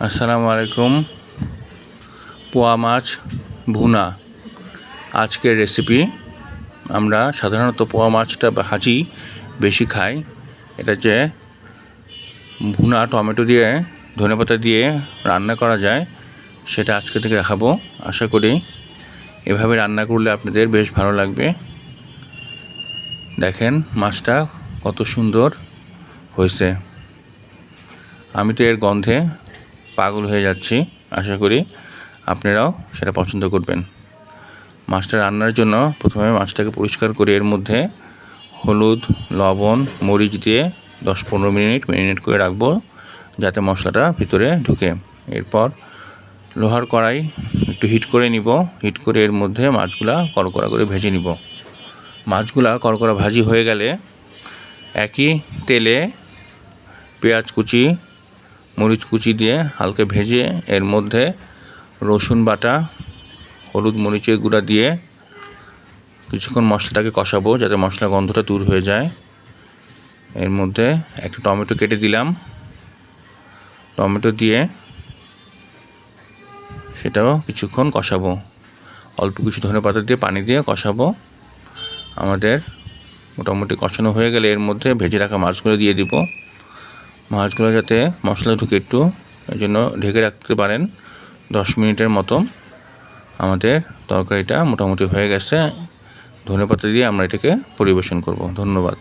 আসসালামু আলাইকুম। পোয়া মাছ ভুনা আজকের রেসিপি। আমরা সাধারণত পোয়া মাছটা ভাজি বেশি খাই। এটা যে ভুনা টমেটো দিয়ে ধনেপাতা দিয়ে রান্না করা যায় সেটা আজকে থেকে দেখাবো। আশা করি এভাবে রান্না করলে আপনাদের বেশ ভালো লাগবে। দেখেন মাছটা কত সুন্দর হয়েছে। আমি তো এর গন্ধে পাগল হয়ে যাচ্ছি। আশা করি আপনারাও সেটা পছন্দ করবেন। মাছটা রান্নার জন্য প্রথমে মাছটাকে পরিষ্কার করে এর মধ্যে হলুদ, লবণ, মরিচ দিয়ে 10-15 মিনিট ম্যারিনেট করে রাখবো যাতে মশলাটা ভিতরে ঢুকে। এরপর লোহার কড়াই একটু হিট করে নিব। হিট করে এর মধ্যে মাছগুলা কড়কড়া করে ভেজে নিব। মাছগুলা কড়কড়া ভাজি হয়ে গেলে একই তেলে পেঁয়াজ কুচি, মরিচ কুচি দিয়ে হালকা ভেজে এর মধ্যে রসুন বাটা, হলুদ মরিচের গুঁড়া দিয়ে কিছুক্ষণ মশলাটাকে কষাবো যাতে মশলার গন্ধটা দূর হয়ে যায়। এর মধ্যে একটা টমেটো কেটে দিলাম। টমেটো দিয়ে সেটাও কিছুক্ষণ কষাবো। অল্প কিছু ধনেপাতা দিয়ে পানি দিয়ে কষাবো। আমাদের মোটামুটি কষানো হয়ে গেলে এর মধ্যে ভেজে রাখা মাছগুলো দিয়ে দিব। মাছগুলো যাতে মশলা ঢুকে একটু, এই জন্য ঢেকে রাখতে পারেন 10 মিনিটের মতো। আমাদের তরকারিটা মোটামুটি হয়ে গেছে। ধনেপাতা দিয়ে আমরা এটাকে পরিবেশন করব। ধন্যবাদ।